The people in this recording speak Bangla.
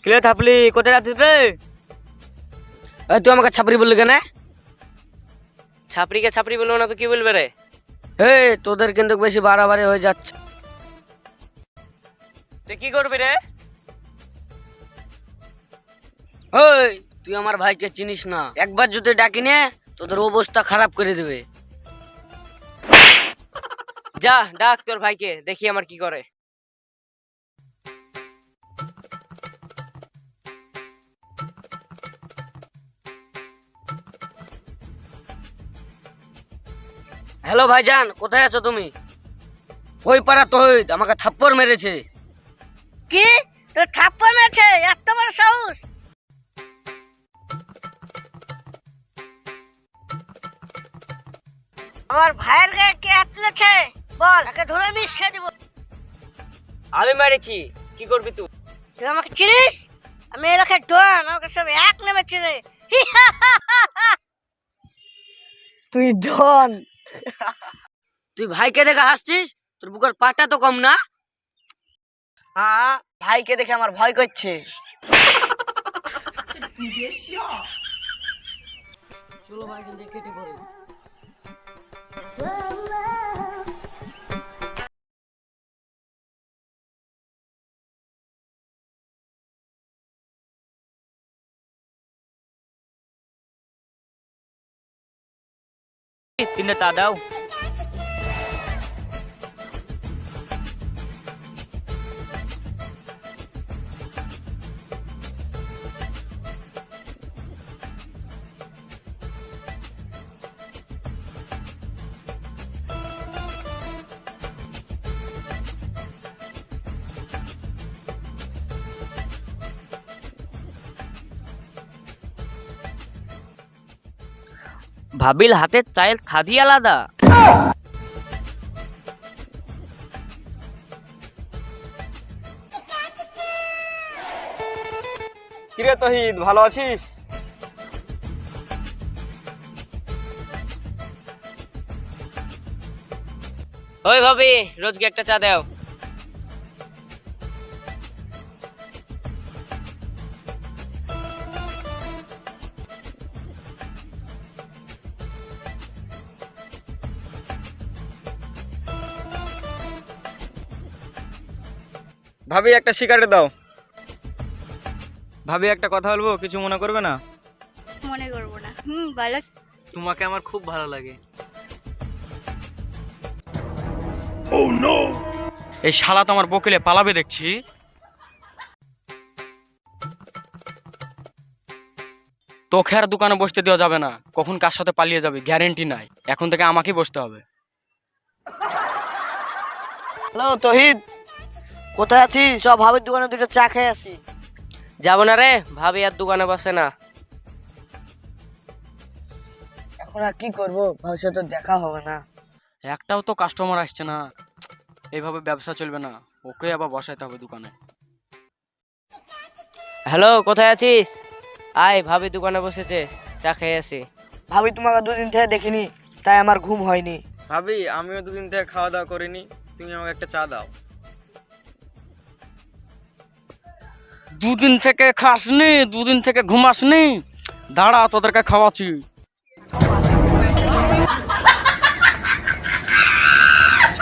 কিরে থাপলি কোথায় যাচ্ছিস রে? তুই আমাকে ছাপরি বললি কেন? ছাপড়িকে ছাপড়ি বলবো না তো কি বলবে রে? তোদের কিন্তু বেশি বাড়াবাড়ি হয়ে যাচ্ছে। তুই কি করবি রে? তুই আমার ভাইকে চিনিস না, একবার যদি ডাকি নে তোদের অবস্থা খারাপ করে দেবে। যা ডাক তোর ভাইকে, দেখি আমার কি করে। হ্যালো ভাইজান, কোথায় আছো তুমি? ওই পাড়া তহিদ আমাকে থাপ্পড় মেরেছে। কি তোর থাপ্পড় মেরেছে? এত বড় সাহস! আমার ভাইয়ের গায়ে কে হাত তুলেছে? বল, একে ধরে মিশিয়ে দিব। আমি মেরেছি, কি করবি তুই? তুই আমাকে চিনিস? আমি এলাকার ডন, আমাকে সব এক নামে চিনে। তুই ডন? তুই ভাইকে দেখে হাসছিস? তোর বুকের পাটা তো কম না। হ্যাঁ, ভাইকে দেখে আমার ভয় করছে। চলো ভাইকে দেখে কেটে পড়ে। তিনটে তা দাও। ভাবিল হাতের চায়ের থাদি আলাদা। কিরে তহিদ, ভালো আছিস? ওই ভাবি, রোজকে একটা চা দাও। ভাবি একটা সিগারেট দাও। ভাবি একটা কথা বলবো, কিছু মনে করবে না? মনে করবো না। বলো। তোমাকে আমার খুব ভালো লাগে। এই শালা তো আমার বকিলে পালাবে দেখছি। তোকে আর দোকানে বসতে দেওয়া যাবে না, কখন কার সাথে পালিয়ে যাবে গ্যারেন্টি নাই। এখন থেকে আমাকেই বসতে হবে। হ্যালো তহিদ, কোথায় আছিস? সব ভাবির দোকানে দুটো চা খেয়ে আসি। যাবো না রে, ভাবি আর দোকানে বসে না। এখন আর কি করবো, ভাবির সাথে দেখা হবে না। একটাও তো কাস্টমার আসছে না, এইভাবে ব্যবসা চলবে না। ওকে আবার বসাইতে হবে দোকানে। হ্যালো, কোথায় আছিস? আয়, ভাবি দোকানে বসেছে, চা খেয়ে আসি। ভাবি তোমাকে দুদিন থেকে দেখিনি, তাই আমার ঘুম হয়নি। ভাবি আমিও দুদিন থেকে খাওয়া দাওয়া করিনি, তুমি আমাকে একটা চা দাও। দুদিন থেকে খাসনি, দুদিন থেকে ঘুমাসনি, দাঁড়া তোদেরকে খাওয়াচ্ছি।